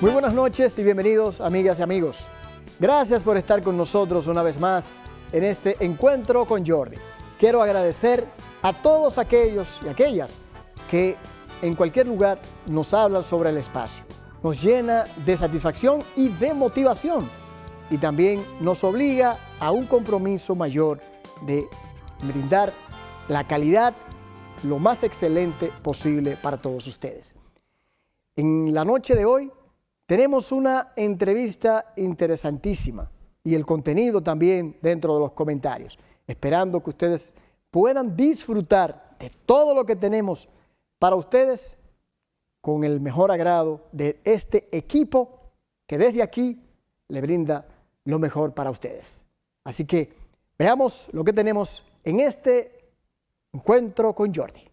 Muy buenas noches y bienvenidos, amigas y amigos. Gracias por estar con nosotros una vez más en este encuentro con Jordi. Quiero agradecer a todos aquellos y aquellas que en cualquier lugar nos hablan sobre el espacio. Nos llena de satisfacción y de motivación. Y también nos obliga a un compromiso mayor de brindar la calidad lo más excelente posible para todos ustedes. En la noche de hoy tenemos una entrevista interesantísima y el contenido también dentro de los comentarios, esperando que ustedes puedan disfrutar de todo lo que tenemos para ustedes con el mejor agrado de este equipo que desde aquí le brinda lo mejor para ustedes. Así que veamos lo que tenemos en este encuentro con Jordi.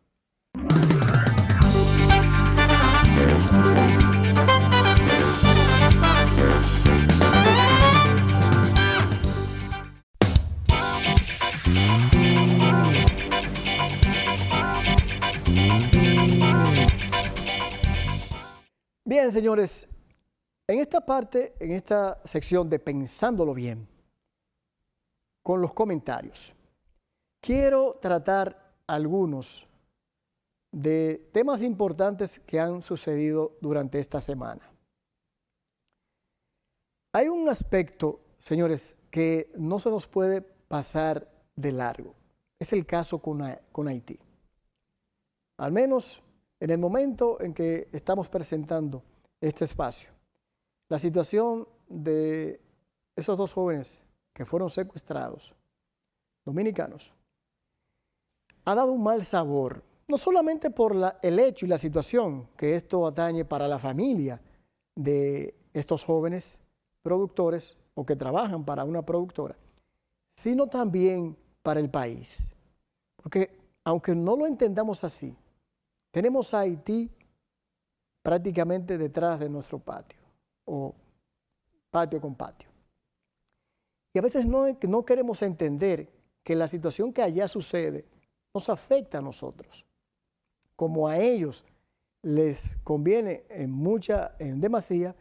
Bien, señores, en esta parte, en esta sección de Pensándolo Bien, con los comentarios, quiero tratar algunos de temas importantes que han sucedido durante esta semana. Hay un aspecto, señores, que no se nos puede pasar de largo. Es el caso con Haití. Al menos en el momento en que estamos presentando este espacio, la situación de esos dos jóvenes que fueron secuestrados, dominicanos, ha dado un mal sabor, no solamente por el hecho y la situación que esto atañe para la familia de estos jóvenes productores o que trabajan para una productora, sino también para el país. Porque aunque no lo entendamos así, tenemos a Haití prácticamente detrás de nuestro patio, o patio con patio. Y a veces no queremos entender que la situación que allá sucede nos afecta a nosotros, como a ellos les conviene en demasía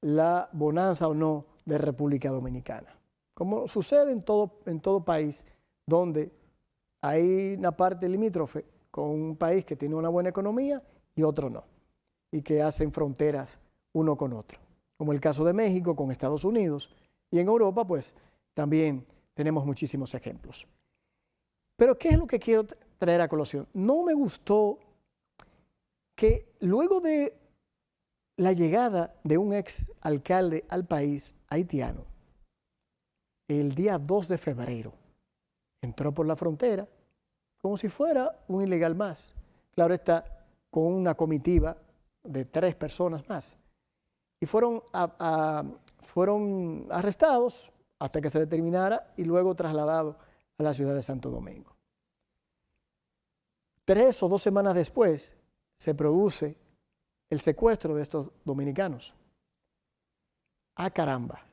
la bonanza o no de República Dominicana. Como sucede en todo país donde hay una parte limítrofe con un país que tiene una buena economía y otro no, y que hacen fronteras uno con otro, como el caso de México con Estados Unidos, y en Europa pues también tenemos muchísimos ejemplos. Pero ¿qué es lo que quiero traer a colación? No me gustó que luego de la llegada de un ex alcalde al país haitiano, el día 2 de febrero, entró por la frontera como si fuera un ilegal más. Claro está, con una comitiva de 3 personas más. Y fueron arrestados hasta que se determinara y luego trasladados a la ciudad de Santo Domingo. 3 o 2 semanas después se produce el secuestro de estos dominicanos. ¡Ah, caramba!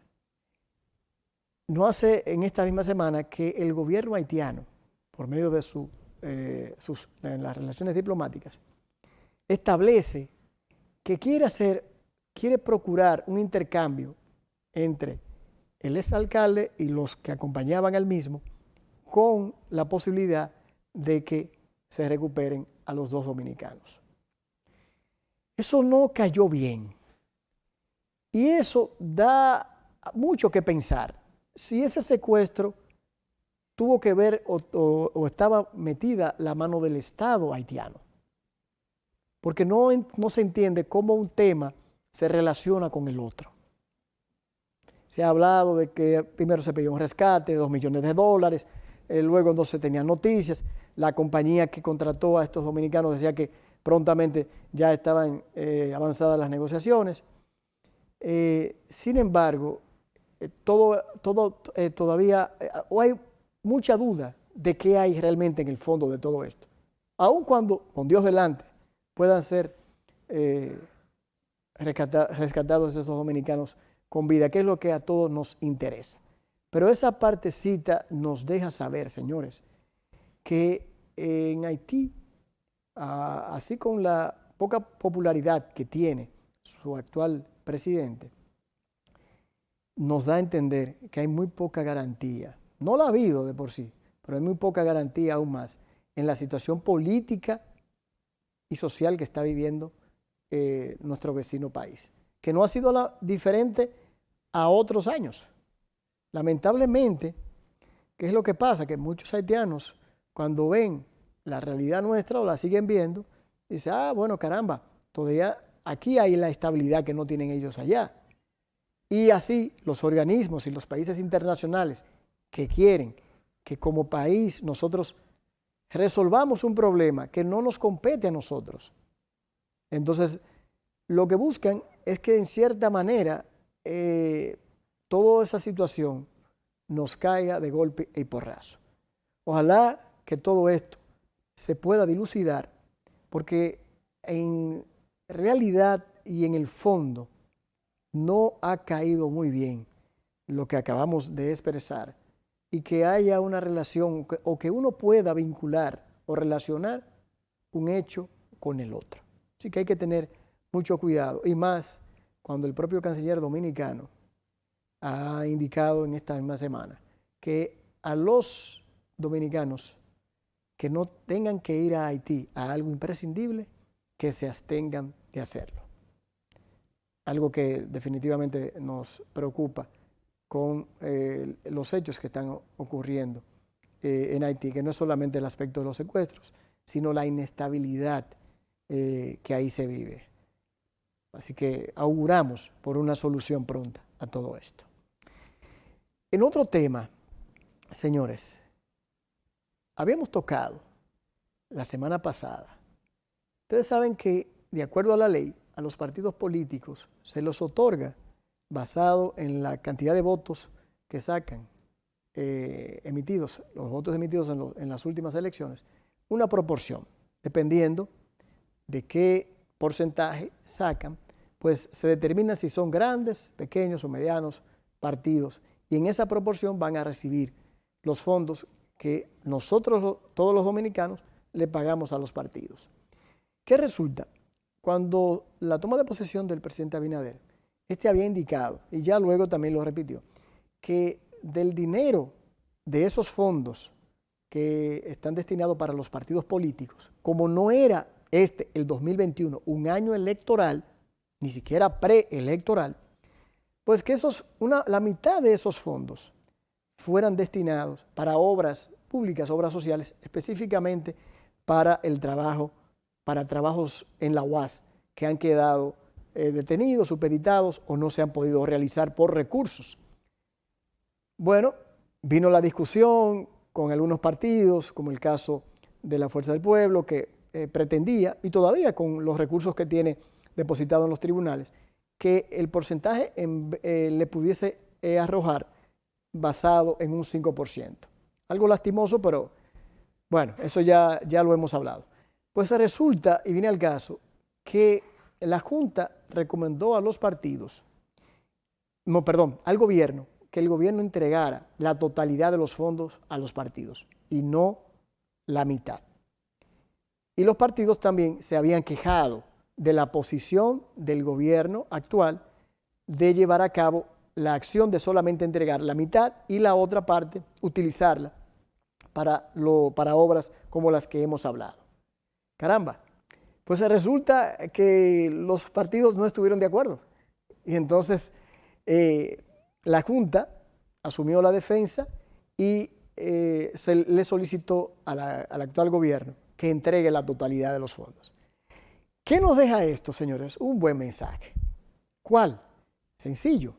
No hace en esta misma semana que el gobierno haitiano, por medio de las relaciones diplomáticas, establece que quiere procurar un intercambio entre el exalcalde y los que acompañaban al mismo, con la posibilidad de que se recuperen a los 2 dominicanos. Eso no cayó bien. Y eso da mucho que pensar. Si ese secuestro tuvo que ver o estaba metida la mano del Estado haitiano. Porque no se entiende cómo un tema se relaciona con el otro. Se ha hablado de que primero se pidió un rescate de $2 millones, luego no se tenían noticias. La compañía que contrató a estos dominicanos decía que prontamente ya estaban avanzadas las negociaciones. Sin embargo, todavía hay mucha duda de qué hay realmente en el fondo de todo esto. Aun cuando, con Dios delante, puedan ser rescatados estos dominicanos con vida, que es lo que a todos nos interesa. Pero esa partecita nos deja saber, señores, que en Haití, así con la poca popularidad que tiene su actual presidente nos da a entender que hay muy poca garantía. No la ha habido de por sí, pero hay muy poca garantía aún más en la situación política y social que está viviendo nuestro vecino país, que no ha sido diferente a otros años. Lamentablemente, ¿qué es lo que pasa? Que muchos haitianos, cuando ven la realidad nuestra o la siguen viendo, dicen, bueno, caramba, todavía aquí hay la estabilidad que no tienen ellos allá. Y así los organismos y los países internacionales que quieren que como país nosotros resolvamos un problema que no nos compete a nosotros. Entonces, lo que buscan es que en cierta manera toda esa situación nos caiga de golpe y porrazo. Ojalá que todo esto se pueda dilucidar, porque en realidad y en el fondo no ha caído muy bien lo que acabamos de expresar, y que haya una relación o que uno pueda vincular o relacionar un hecho con el otro. Así que hay que tener mucho cuidado, y más cuando el propio canciller dominicano ha indicado en esta misma semana que a los dominicanos que no tengan que ir a Haití a algo imprescindible, que se abstengan de hacerlo. Algo que definitivamente nos preocupa con los hechos que están ocurriendo en Haití, que no es solamente el aspecto de los secuestros, sino la inestabilidad que ahí se vive. Así que auguramos por una solución pronta a todo esto. En otro tema, señores, habíamos tocado la semana pasada. Ustedes saben que, de acuerdo a la ley, a los partidos políticos se los otorga, basado en la cantidad de votos que sacan emitidos, los votos emitidos en las últimas elecciones, una proporción, dependiendo de qué porcentaje sacan, pues se determina si son grandes, pequeños o medianos partidos, y en esa proporción van a recibir los fondos que nosotros, todos los dominicanos, le pagamos a los partidos. ¿Qué resulta? Cuando la toma de posesión del presidente Abinader, había indicado, y ya luego también lo repitió, que del dinero de esos fondos que están destinados para los partidos políticos, como no era el 2021, un año electoral, ni siquiera preelectoral, pues que la mitad de esos fondos fueran destinados para obras públicas, obras sociales, específicamente para el trabajo, para trabajos en la UAS que han quedado detenidos, supeditados o no se han podido realizar por recursos. Bueno, vino la discusión con algunos partidos, como el caso de la Fuerza del Pueblo, que pretendía, y todavía con los recursos que tiene depositados en los tribunales, que el porcentaje le pudiese arrojar basado en un 5%. Algo lastimoso, pero bueno, eso ya lo hemos hablado. Pues resulta, y viene al caso, que la Junta recomendó a los partidos, al gobierno, que el gobierno entregara la totalidad de los fondos a los partidos y no la mitad. Y los partidos también se habían quejado de la posición del gobierno actual de llevar a cabo la acción de solamente entregar la mitad y la otra parte utilizarla para obras como las que hemos hablado. Caramba, pues resulta que los partidos no estuvieron de acuerdo. Y entonces la Junta asumió la defensa y le solicitó al actual gobierno que entregue la totalidad de los fondos. ¿Qué nos deja esto, señores? Un buen mensaje. ¿Cuál? Sencillo.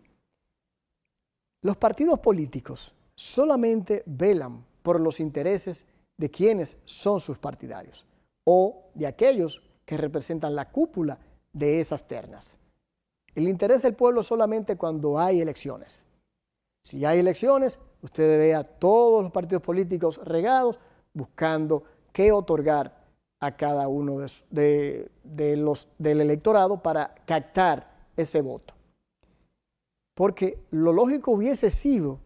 Los partidos políticos solamente velan por los intereses de quienes son sus partidarios o de aquellos que representan la cúpula de esas ternas. El interés del pueblo solamente cuando hay elecciones. Si hay elecciones, usted ve a todos los partidos políticos regados buscando qué otorgar a cada uno del electorado para captar ese voto. Porque lo lógico hubiese sido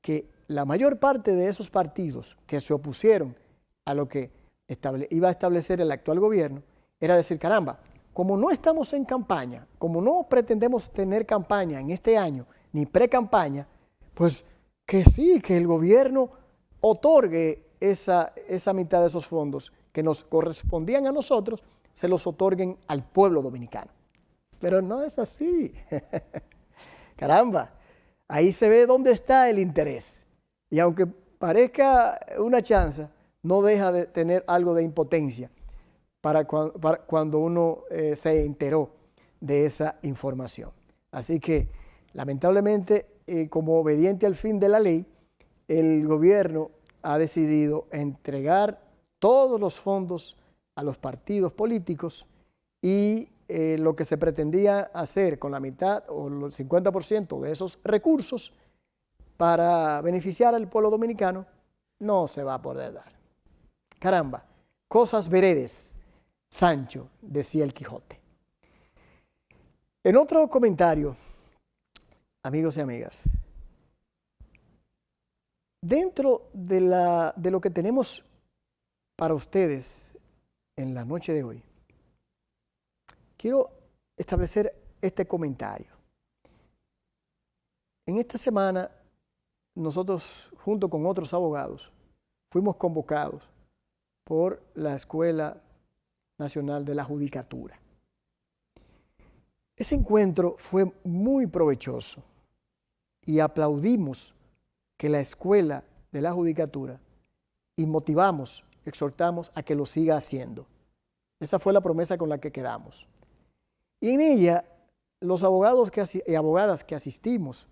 que la mayor parte de esos partidos que se opusieron a lo que iba a establecer el actual gobierno era decir, caramba, como no estamos en campaña, como no pretendemos tener campaña en este año, ni pre-campaña, pues que sí, que el gobierno otorgue esa mitad de esos fondos que nos correspondían a nosotros, se los otorguen al pueblo dominicano. Pero no es así. Caramba, ahí se ve dónde está el interés. Y aunque parezca una chanza, no deja de tener algo de impotencia para cuando uno se enteró de esa información. Así que, lamentablemente, como obediente al fin de la ley, el gobierno ha decidido entregar todos los fondos a los partidos políticos y lo que se pretendía hacer con la mitad o el 50% de esos recursos para beneficiar al pueblo dominicano no se va a poder dar. Caramba, cosas veredes, Sancho, decía el Quijote. En otro comentario, amigos y amigas, dentro de lo que tenemos para ustedes en la noche de hoy, quiero establecer este comentario. En esta semana, nosotros, junto con otros abogados, fuimos convocados por la Escuela Nacional de la Judicatura. Ese encuentro fue muy provechoso y aplaudimos que la Escuela de la Judicatura y motivamos, exhortamos a que lo siga haciendo. Esa fue la promesa con la que quedamos. Y en ella, los abogados y abogadas que asistimos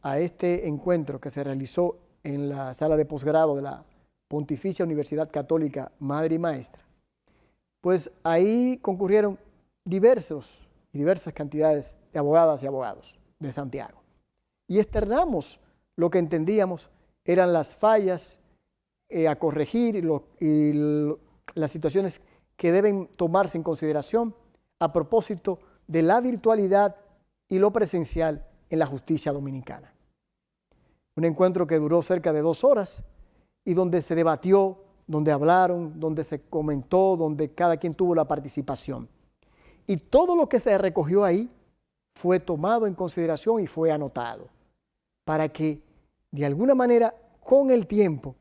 a este encuentro que se realizó en la sala de posgrado de la Pontificia Universidad Católica Madre y Maestra, pues ahí concurrieron diversas cantidades de abogadas y abogados de Santiago. Y externamos lo que entendíamos eran las fallas a corregir y las situaciones que deben tomarse en consideración a propósito de la virtualidad y lo presencial en la justicia dominicana. Un encuentro que duró cerca de 2 horas y donde se debatió, donde hablaron, donde se comentó, donde cada quien tuvo la participación. Y todo lo que se recogió ahí fue tomado en consideración y fue anotado para que de alguna manera con el tiempo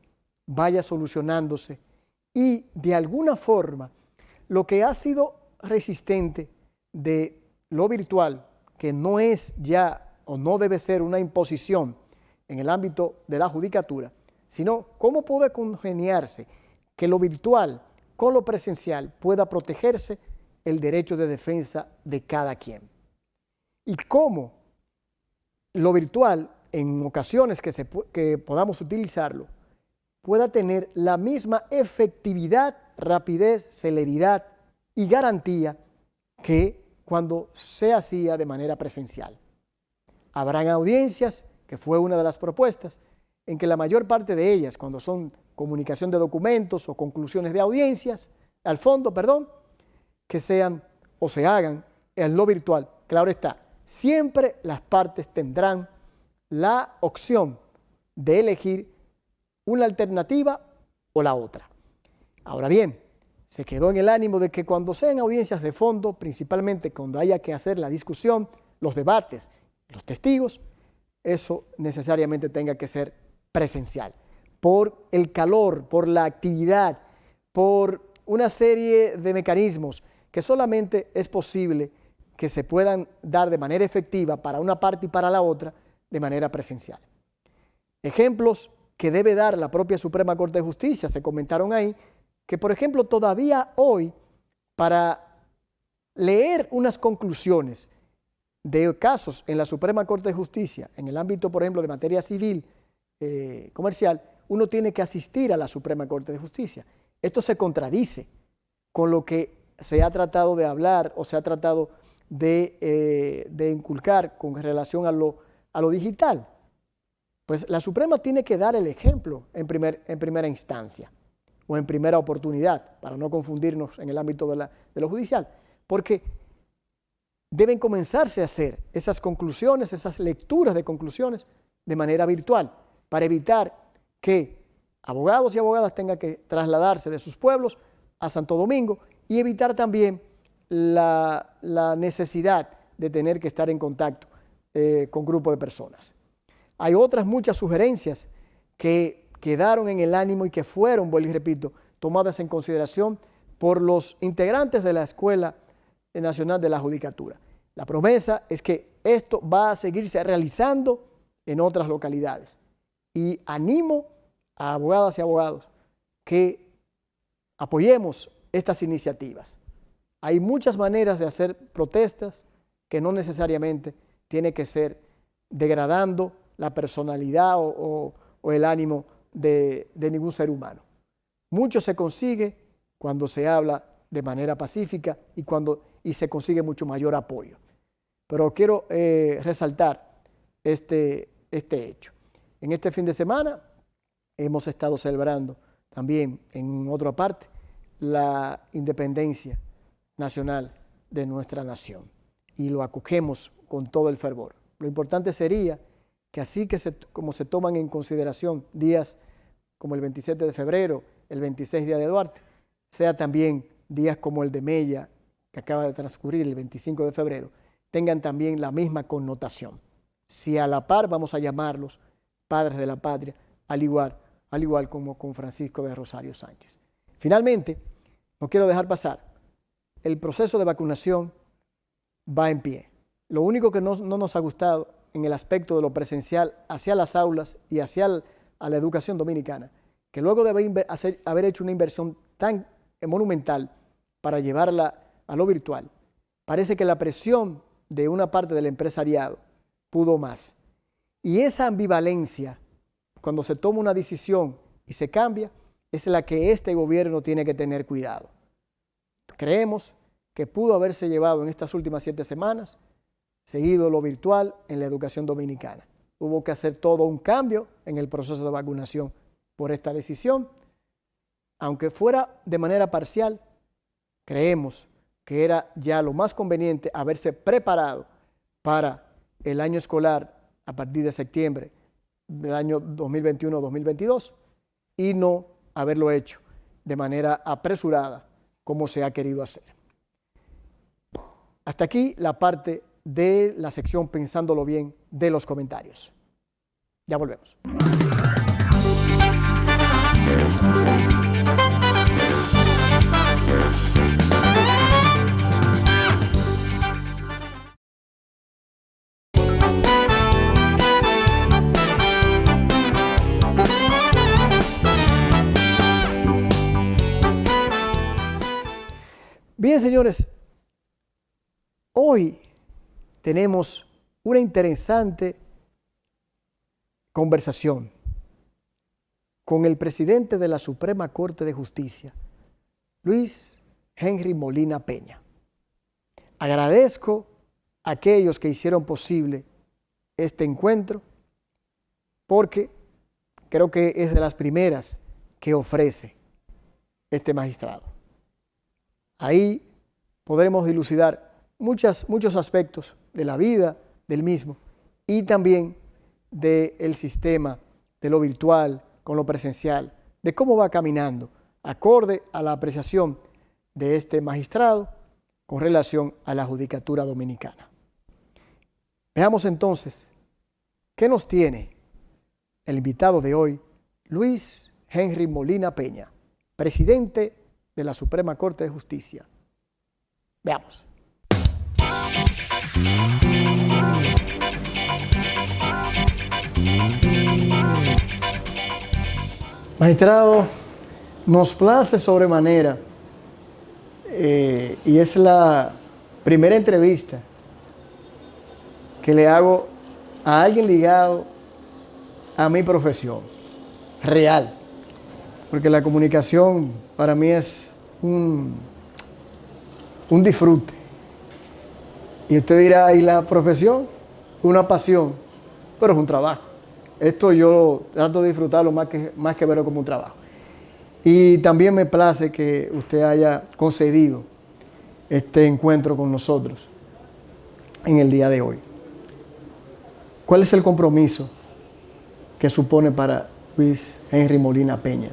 vaya solucionándose y de alguna forma lo que ha sido resistente de lo virtual, que no es ya o no debe ser una imposición en el ámbito de la judicatura, sino cómo puede congeniarse que lo virtual con lo presencial pueda protegerse el derecho de defensa de cada quien. Y cómo lo virtual, en ocasiones que podamos utilizarlo, pueda tener la misma efectividad, rapidez, celeridad y garantía que cuando se hacía de manera presencial. Habrán audiencias, que fue una de las propuestas, en que la mayor parte de ellas, cuando son comunicación de documentos o conclusiones de audiencias, al fondo, que sean o se hagan en lo virtual. Claro está, siempre las partes tendrán la opción de elegir una alternativa o la otra. Ahora bien, se quedó en el ánimo de que cuando sean audiencias de fondo, principalmente cuando haya que hacer la discusión, los debates, los testigos, eso necesariamente tenga que ser presencial, por el calor, por la actividad, por una serie de mecanismos que solamente es posible que se puedan dar de manera efectiva para una parte y para la otra de manera presencial. Ejemplos que debe dar la propia Suprema Corte de Justicia, se comentaron ahí, que por ejemplo todavía hoy para leer unas conclusiones de casos en la Suprema Corte de Justicia, en el ámbito por ejemplo de materia civil, comercial, uno tiene que asistir a la Suprema Corte de Justicia. Esto se contradice con lo que se ha tratado de hablar o se ha tratado de inculcar con relación a lo digital. Pues la Suprema tiene que dar el ejemplo en primera instancia o en primera oportunidad, para no confundirnos en el ámbito de lo judicial, porque deben comenzarse a hacer esas conclusiones, esas lecturas de conclusiones de manera virtual, para evitar que abogados y abogadas tengan que trasladarse de sus pueblos a Santo Domingo y evitar también la necesidad de tener que estar en contacto con grupos de personas. Hay otras muchas sugerencias que quedaron en el ánimo y que fueron, vuelvo y repito, tomadas en consideración por los integrantes de la Escuela Nacional de la Judicatura. La promesa es que esto va a seguirse realizando en otras localidades. Y animo a abogadas y abogados que apoyemos estas iniciativas. Hay muchas maneras de hacer protestas que no necesariamente tiene que ser degradando la personalidad o el ánimo de ningún ser humano. Mucho se consigue cuando se habla de manera pacífica y se consigue mucho mayor apoyo. Pero quiero resaltar este hecho. En este fin de semana hemos estado celebrando también en otra parte la independencia nacional de nuestra nación y lo acogemos con todo el fervor. Lo importante sería que así como se toman en consideración días como el 27 de febrero, el 26 Día de Duarte, sea también días como el de Mella, que acaba de transcurrir el 25 de febrero, tengan también la misma connotación. Si a la par vamos a llamarlos padres de la patria, al igual como con Francisco de Rosario Sánchez. Finalmente, no quiero dejar pasar, el proceso de vacunación va en pie. Lo único que no nos ha gustado en el aspecto de lo presencial hacia las aulas y hacia la educación dominicana, que luego de haber hecho una inversión tan monumental para llevarla a lo virtual, parece que la presión de una parte del empresariado pudo más. Y esa ambivalencia, cuando se toma una decisión y se cambia, es la que este gobierno tiene que tener cuidado. Creemos que pudo haberse llevado en estas últimas 7 semanas, seguido lo virtual en la educación dominicana. Hubo que hacer todo un cambio en el proceso de vacunación por esta decisión. Aunque fuera de manera parcial, creemos que era ya lo más conveniente haberse preparado para el año escolar a partir de septiembre del año 2021-2022 y no haberlo hecho de manera apresurada como se ha querido hacer. Hasta aquí la parte de la sección Pensándolo Bien de los comentarios. Ya volvemos. Bien, señores, hoy tenemos una interesante conversación con el presidente de la Suprema Corte de Justicia, Luis Henry Molina Peña. Agradezco a aquellos que hicieron posible este encuentro porque creo que es de las primeras que ofrece este magistrado. Ahí podremos dilucidar muchos aspectos de la vida del mismo y también del sistema de lo virtual con lo presencial, de cómo va caminando, acorde a la apreciación de este magistrado con relación a la judicatura dominicana. Veamos entonces qué nos tiene el invitado de hoy, Luis Henry Molina Peña, presidente de la Suprema Corte de Justicia. Veamos. Magistrado, nos place sobremanera y es la primera entrevista que le hago a alguien ligado a mi profesión real, porque la comunicación para mí es un disfrute. Y usted dirá, ¿y la profesión? Una pasión, pero es un trabajo. Esto yo trato de disfrutarlo más que verlo como un trabajo. Y también me place que usted haya concedido este encuentro con nosotros en el día de hoy. ¿Cuál es el compromiso que supone para Luis Henry Molina Peña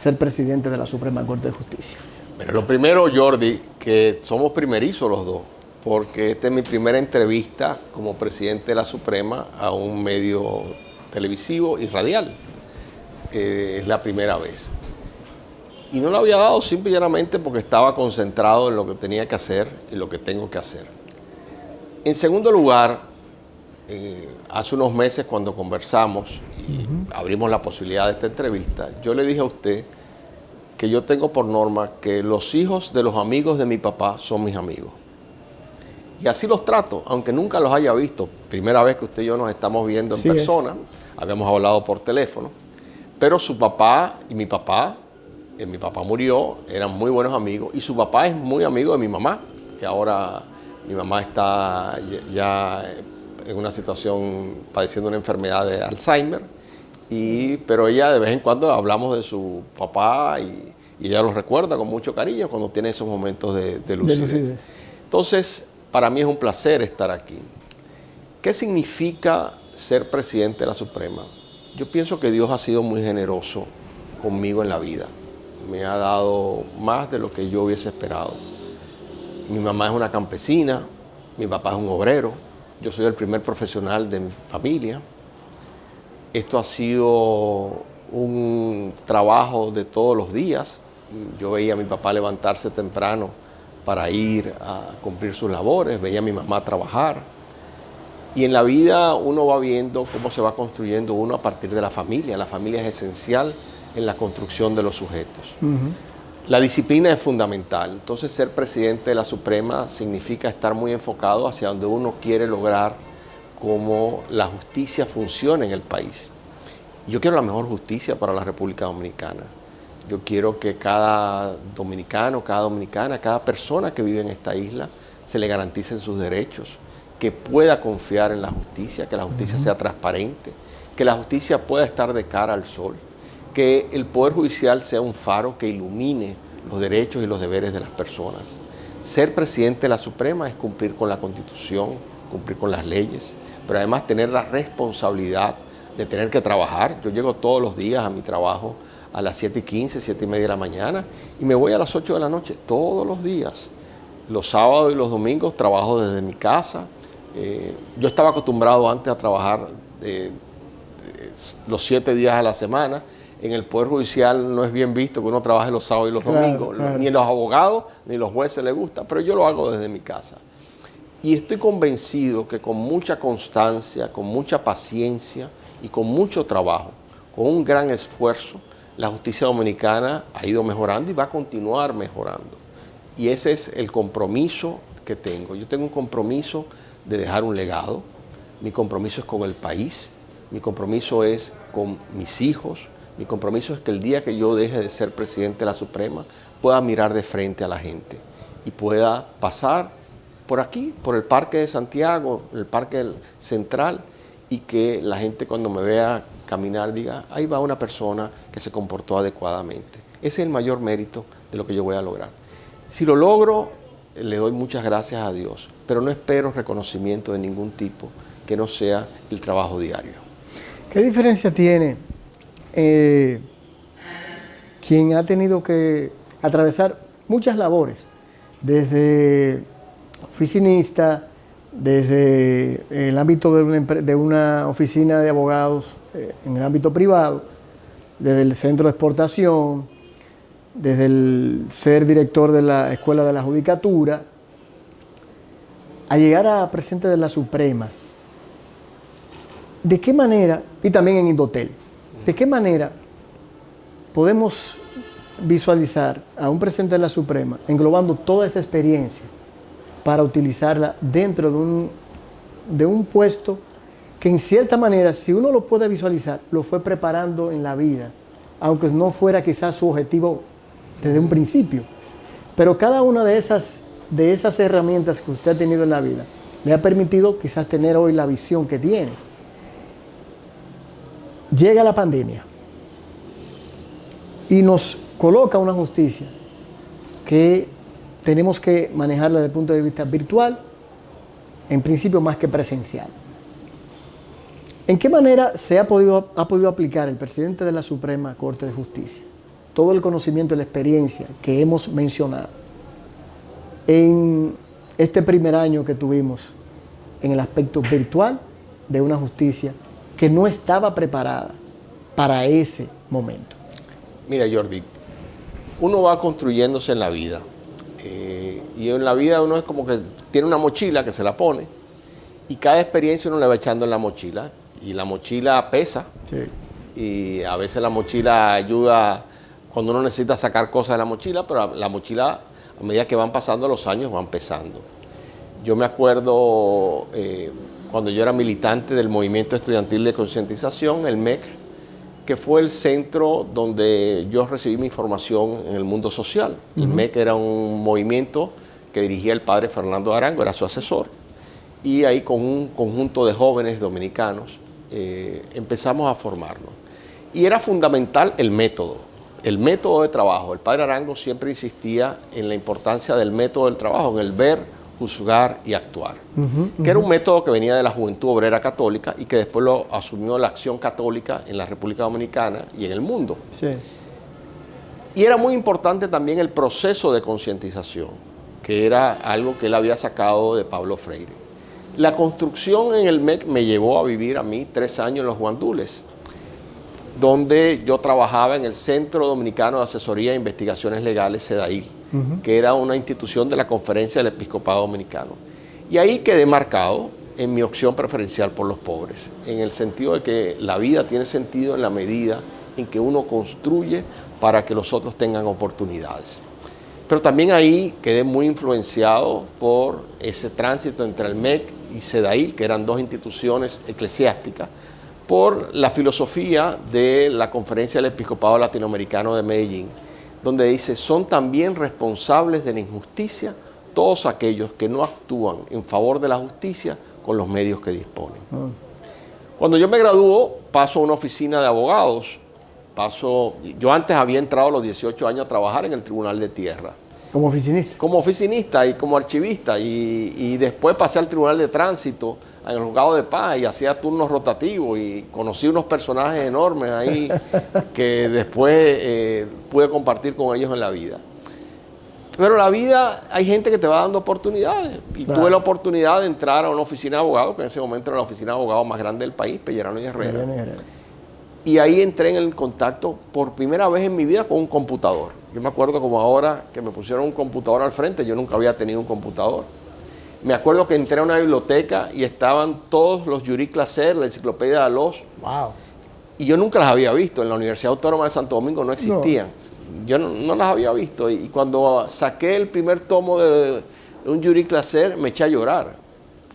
ser presidente de la Suprema Corte de Justicia? Pero lo primero, Jordi, que somos primerizos los dos, porque esta es mi primera entrevista como presidente de la Suprema a un medio televisivo y radial. Es la primera vez. Y no lo había dado simple y llanamente porque estaba concentrado en lo que tenía que hacer y lo que tengo que hacer. En segundo lugar, hace unos meses cuando conversamos y abrimos la posibilidad de esta entrevista, yo le dije a usted que yo tengo por norma que los hijos de los amigos de mi papá son mis amigos. Y así los trato, aunque nunca los haya visto. Primera vez que usted y yo nos estamos viendo en persona, habíamos hablado por teléfono, pero su papá y mi papá murió, eran muy buenos amigos, y su papá es muy amigo de mi mamá, que ahora mi mamá está ya en una situación padeciendo una enfermedad de Alzheimer, pero ella de vez en cuando hablamos de su papá y ella lo recuerda con mucho cariño cuando tiene esos momentos de lucidez. Entonces, para mí es un placer estar aquí. ¿Qué significa ser presidente de la Suprema? Yo pienso que Dios ha sido muy generoso conmigo en la vida. Me ha dado más de lo que yo hubiese esperado. Mi mamá es una campesina, mi papá es un obrero, yo soy el primer profesional de mi familia. Esto ha sido un trabajo de todos los días. Yo veía a mi papá levantarse temprano para ir a cumplir sus labores, veía a mi mamá trabajar. Y en la vida uno va viendo cómo se va construyendo uno a partir de la familia. La familia es esencial en la construcción de los sujetos. La disciplina es fundamental. Entonces, ser presidente de la Suprema significa estar muy enfocado hacia donde uno quiere lograr cómo la justicia funciona en el país. Yo quiero la mejor justicia para la República Dominicana. Yo quiero que cada dominicano, cada dominicana, cada persona que vive en esta isla se le garanticen sus derechos, que pueda confiar en la justicia, que la justicia sea transparente, que la justicia pueda estar de cara al sol, que el Poder Judicial sea un faro que ilumine los derechos y los deberes de las personas. Ser presidente de la Suprema es cumplir con la Constitución, cumplir con las leyes, pero además tener la responsabilidad de tener que trabajar. Yo llego todos los días a mi trabajo a las 7:15, 7:30 de la mañana y me voy a las 8 de la noche todos los días. Los sábados y los domingos trabajo desde mi casa. Yo estaba acostumbrado antes a trabajar los 7 días a la semana. En el Poder Judicial no es bien visto que uno trabaje los sábados y los domingos. Claro. Ni a los abogados ni a los jueces les gusta, pero yo lo hago desde mi casa. Y estoy convencido que con mucha constancia, con mucha paciencia y con mucho trabajo, con un gran esfuerzo, la justicia dominicana ha ido mejorando y va a continuar mejorando. Y ese es el compromiso que tengo. Yo tengo un compromiso de dejar un legado. Mi compromiso es con el país. Mi compromiso es con mis hijos. Mi compromiso es que el día que yo deje de ser presidente de la Suprema pueda mirar de frente a la gente y pueda pasar por aquí, por el Parque de Santiago, el Parque Central, y que la gente cuando me vea caminar diga, ahí va una persona que se comportó adecuadamente. Ese es el mayor mérito de lo que yo voy a lograr. Si lo logro, le doy muchas gracias a Dios, pero no espero reconocimiento de ningún tipo que no sea el trabajo diario. ¿Qué diferencia tiene quien ha tenido que atravesar muchas labores, desde oficinista, desde el ámbito de una oficina de abogados en el ámbito privado, desde el centro de exportación, desde el ser director de la Escuela de la Judicatura, a llegar a presidente de la Suprema? ¿De qué manera, y también en Indotel, de qué manera podemos visualizar a un presidente de la Suprema englobando toda esa experiencia para utilizarla dentro de un puesto que en cierta manera, si uno lo puede visualizar, lo fue preparando en la vida, aunque no fuera quizás su objetivo desde un principio? Pero cada una de esas herramientas que usted ha tenido en la vida le ha permitido quizás tener hoy la visión que tiene. Llega la pandemia y nos coloca una justicia que tenemos que manejarla desde el punto de vista virtual, en principio más que presencial. ¿En qué manera ha podido aplicar el presidente de la Suprema Corte de Justicia todo el conocimiento y la experiencia que hemos mencionado en este primer año que tuvimos en el aspecto virtual de una justicia que no estaba preparada para ese momento? Mira, Jordi, uno va construyéndose en la vida. Y en la vida uno es como que tiene una mochila que se la pone y cada experiencia uno le va echando en la mochila y la mochila pesa. Sí. Y a veces la mochila ayuda cuando uno necesita sacar cosas de la mochila, pero la mochila a medida que van pasando los años van pesando. Yo me acuerdo cuando yo era militante del Movimiento Estudiantil de Concientización, el MEC, que fue el centro donde yo recibí mi formación en el mundo social. El MEC era un movimiento que dirigía el padre Fernando Arango, era su asesor, y ahí con un conjunto de jóvenes dominicanos empezamos a formarnos. Y era fundamental el método de trabajo. El padre Arango siempre insistía en la importancia del método del trabajo, en el ver, juzgar y actuar, que era un método que venía de la Juventud Obrera Católica y que después lo asumió la Acción Católica en la República Dominicana y en el mundo. Sí. Y era muy importante también el proceso de concientización, que era algo que él había sacado de Pablo Freire. La construcción en el MEC me llevó a vivir a mí 3 años en los Guandules, donde yo trabajaba en el Centro Dominicano de Asesoría e Investigaciones Legales, CEDAIL, que era una institución de la Conferencia del Episcopado Dominicano. Y ahí quedé marcado en mi opción preferencial por los pobres, en el sentido de que la vida tiene sentido en la medida en que uno construye para que los otros tengan oportunidades. Pero también ahí quedé muy influenciado por ese tránsito entre el MEC y CEDAIL, que eran 2 instituciones eclesiásticas, por la filosofía de la Conferencia del Episcopado Latinoamericano de Medellín, donde dice, son también responsables de la injusticia todos aquellos que no actúan en favor de la justicia con los medios que disponen. Cuando yo me graduó, paso a una oficina de abogados. Yo antes había entrado a los 18 años a trabajar en el Tribunal de Tierra. ¿Como oficinista? Como oficinista y como archivista. Y después pasé al Tribunal de Tránsito, en el Juzgado de Paz, y hacía turnos rotativos y conocí unos personajes enormes ahí que después pude compartir con ellos en la vida. Pero la vida, hay gente que te va dando oportunidades. Y claro, tuve la oportunidad de entrar a una oficina de abogados, que en ese momento era la oficina de abogados más grande del país, Pellerano y Herrera. Y ahí entré en el contacto por primera vez en mi vida con un computador. Yo me acuerdo como ahora que me pusieron un computador al frente, yo nunca había tenido un computador. Me acuerdo que entré a una biblioteca y estaban todos los Juris Claser, la enciclopedia de Alós. Wow. Y yo nunca las había visto. En la Universidad Autónoma de Santo Domingo no existían. No. Yo no las había visto. Y cuando saqué el primer tomo de un Juris Claser, me eché a llorar.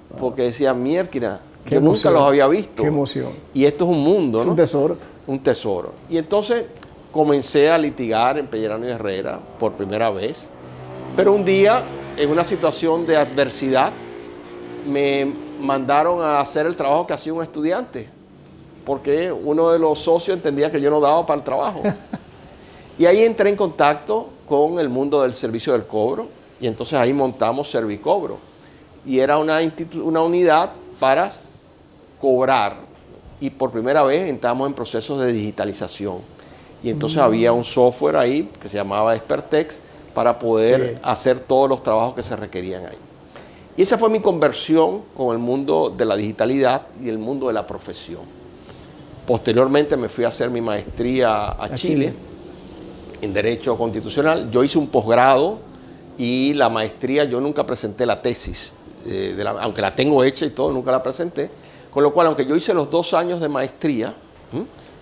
Wow. Porque decía, mierda, yo nunca los había visto. Qué emoción. Y esto es un mundo, ¿no? Es un tesoro. Un tesoro. Y entonces comencé a litigar en Pellerano y Herrera por primera vez. Pero un día, en una situación de adversidad, me mandaron a hacer el trabajo que hacía un estudiante, porque uno de los socios entendía que yo no daba para el trabajo. Y ahí entré en contacto con el mundo del servicio del cobro, y entonces ahí montamos Servicobro. Y era una unidad para cobrar, y por primera vez entramos en procesos de digitalización. Y entonces había un software ahí que se llamaba Expertex, para poder hacer todos los trabajos que se requerían ahí. Y esa fue mi conversión con el mundo de la digitalidad y el mundo de la profesión. Posteriormente me fui a hacer mi maestría a Chile en Derecho Constitucional. Yo hice un posgrado y la maestría, yo nunca presenté la tesis, aunque la tengo hecha y todo, nunca la presenté. Con lo cual, aunque yo hice los 2 años de maestría,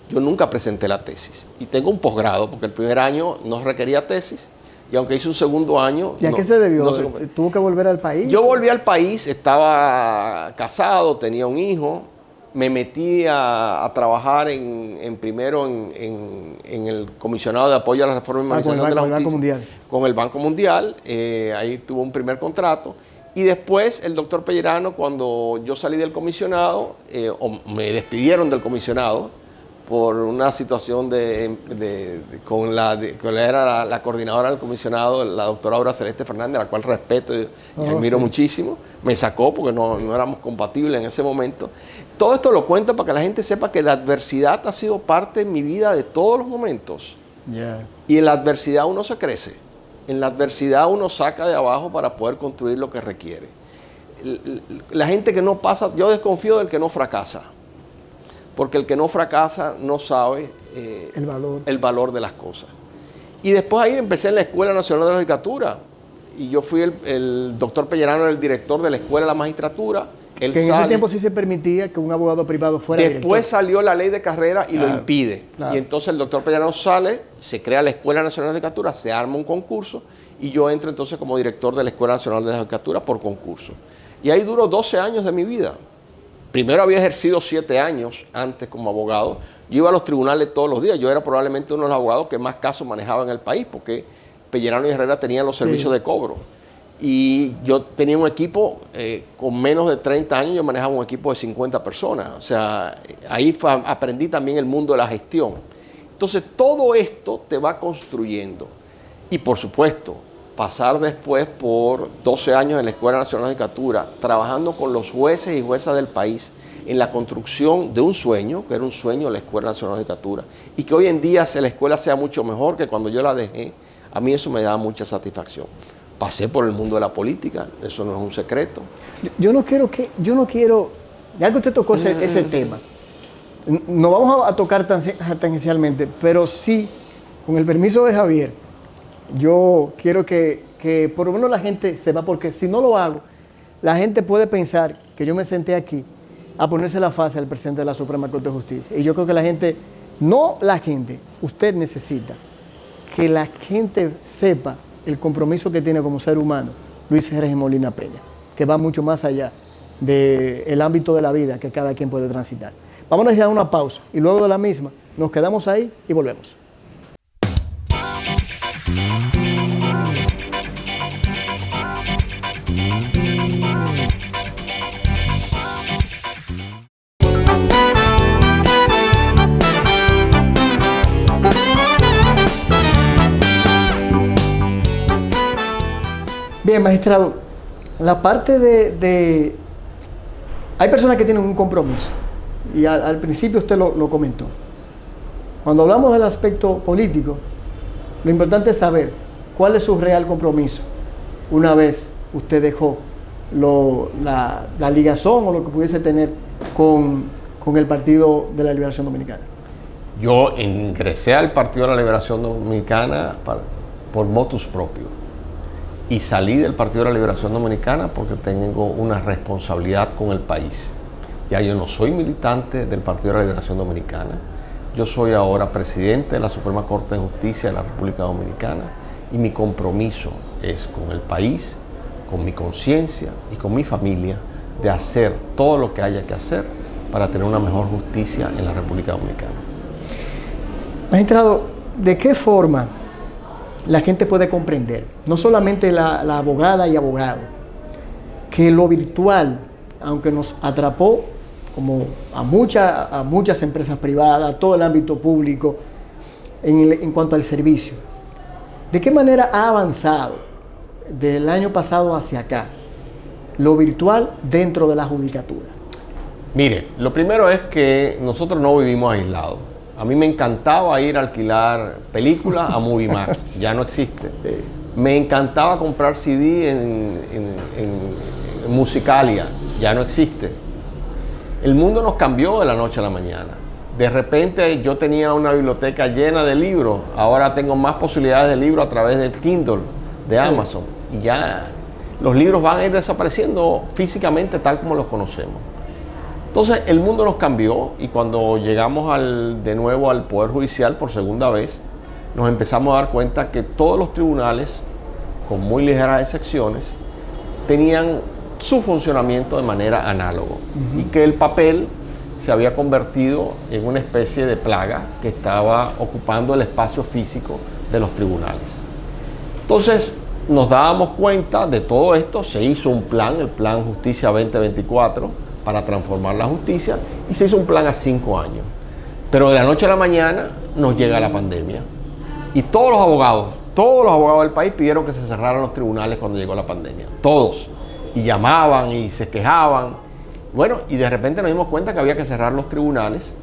yo nunca presenté la tesis. Y tengo un posgrado, porque el primer año no requería tesis. Y aunque hice un segundo año... ¿Y a qué se debió? ¿Tuvo que volver al país? Yo volví al país, estaba casado, tenía un hijo, me metí a trabajar primero en el Comisionado de Apoyo a la Reforma y Modernización de la Justicia. Con el Banco Mundial. Con el Banco Mundial, ahí tuvo un primer contrato. Y después el doctor Pellerano, cuando yo salí del comisionado, o me despidieron del comisionado, por una situación con la coordinadora del comisionado, la doctora Aura Celeste Fernández, a la cual respeto y admiro muchísimo, me sacó porque no éramos compatibles en ese momento. Todo esto lo cuento para que la gente sepa que la adversidad ha sido parte de mi vida de todos los momentos. Y en la adversidad uno se crece. En la adversidad uno saca de abajo para poder construir lo que requiere. La gente que no pasa, yo desconfío del que no fracasa. Porque el que no fracasa no sabe el valor de las cosas. Y después ahí empecé en la Escuela Nacional de la Judicatura. Y yo fui el doctor Pellerano, el director de la Escuela de la Magistratura. Que en ese tiempo sí se permitía que un abogado privado fuera director. Después director. Salió la ley de carrera y lo impide. Claro. Y entonces el doctor Pellerano sale, se crea la Escuela Nacional de la Judicatura, se arma un concurso y yo entro entonces como director de la Escuela Nacional de la Judicatura por concurso. Y ahí duró 12 años de mi vida. Primero había ejercido 7 años antes como abogado. Yo iba a los tribunales todos los días. Yo era probablemente uno de los abogados que más casos manejaba en el país porque Pellerano y Herrera tenían los servicios de cobro. Y yo tenía un equipo con menos de 30 años, yo manejaba un equipo de 50 personas. O sea, ahí aprendí también el mundo de la gestión. Entonces, todo esto te va construyendo. Y por supuesto, pasar después por 12 años en la Escuela Nacional de Judicatura, trabajando con los jueces y juezas del país en la construcción de un sueño, que era un sueño de la Escuela Nacional de Judicatura, y que hoy en día la escuela sea mucho mejor que cuando yo la dejé, a mí eso me da mucha satisfacción. Pasé por el mundo de la política, eso no es un secreto. Yo no quiero, ya que usted tocó ese tema, no vamos a tocar tangencialmente, pero sí, con el permiso de Javier, yo quiero que por lo menos la gente sepa, porque si no lo hago, la gente puede pensar que yo me senté aquí a ponerse la fase al presidente de la Suprema Corte de Justicia. Y yo creo que usted necesita que la gente sepa el compromiso que tiene como ser humano Luis Jerez Molina Peña, que va mucho más allá del ámbito de la vida que cada quien puede transitar. Vámonos ya a una pausa y luego de la misma nos quedamos ahí y volvemos. Bien, magistrado, la parte hay personas que tienen un compromiso, y al principio usted lo comentó. Cuando hablamos del aspecto político, lo importante es saber cuál es su real compromiso una vez usted dejó la ligazón o lo que pudiese tener con el Partido de la Liberación Dominicana. Yo ingresé al Partido de la Liberación Dominicana por motus propio. Y salí del Partido de la Liberación Dominicana porque tengo una responsabilidad con el país. Ya yo no soy militante del Partido de la Liberación Dominicana. Yo soy ahora presidente de la Suprema Corte de Justicia de la República Dominicana y mi compromiso es con el país, con mi conciencia y con mi familia de hacer todo lo que haya que hacer para tener una mejor justicia en la República Dominicana. Magistrado, ¿de qué forma la gente puede comprender, no solamente la abogada y abogado, que lo virtual, aunque nos atrapó como a muchas empresas privadas, a todo el ámbito público, en cuanto al servicio, ¿de qué manera ha avanzado del año pasado hacia acá lo virtual dentro de la judicatura? Mire, lo primero es que nosotros no vivimos aislados. A mí me encantaba ir a alquilar películas a MovieMax, ya no existe. Me encantaba comprar CD en Musicalia, ya no existe. El mundo nos cambió de la noche a la mañana. De repente yo tenía una biblioteca llena de libros, ahora tengo más posibilidades de libros a través del Kindle de Amazon. Y ya los libros van a ir desapareciendo físicamente tal como los conocemos. Entonces el mundo nos cambió y cuando llegamos de nuevo al Poder Judicial por segunda vez, nos empezamos a dar cuenta que todos los tribunales, con muy ligeras excepciones, tenían su funcionamiento de manera análoga y que el papel se había convertido en una especie de plaga que estaba ocupando el espacio físico de los tribunales. Entonces nos dábamos cuenta de todo esto, se hizo un plan, el Plan Justicia 2024, para transformar la justicia, y se hizo un plan a 5 años. Pero de la noche a la mañana nos llega la pandemia y todos los abogados del país pidieron que se cerraran los tribunales cuando llegó la pandemia, todos, y llamaban y se quejaban. Bueno, y de repente nos dimos cuenta que había que cerrar los tribunales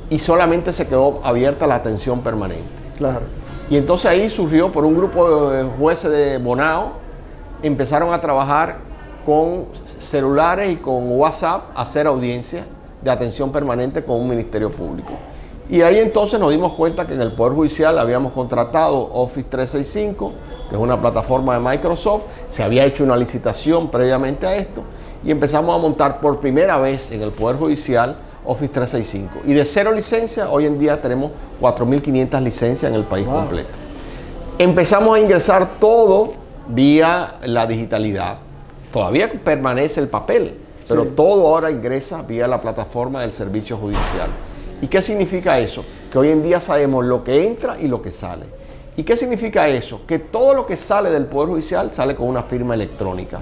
y solamente se quedó abierta la atención permanente. Claro. Y entonces ahí surgió por un grupo de jueces de Bonao, empezaron a trabajar con celulares y con WhatsApp a hacer audiencias de atención permanente con un ministerio público. Y ahí entonces nos dimos cuenta que en el Poder Judicial habíamos contratado Office 365, que es una plataforma de Microsoft, se había hecho una licitación previamente a esto, y empezamos a montar por primera vez en el Poder Judicial Office 365. Y de 0 licencias, hoy en día tenemos 4.500 licencias en el país completo. Empezamos a ingresar todo vía la digitalidad. Todavía permanece el papel, pero todo ahora ingresa vía la plataforma del servicio judicial. ¿Y qué significa eso? Que hoy en día sabemos lo que entra y lo que sale. ¿Y qué significa eso? Que todo lo que sale del Poder Judicial sale con una firma electrónica.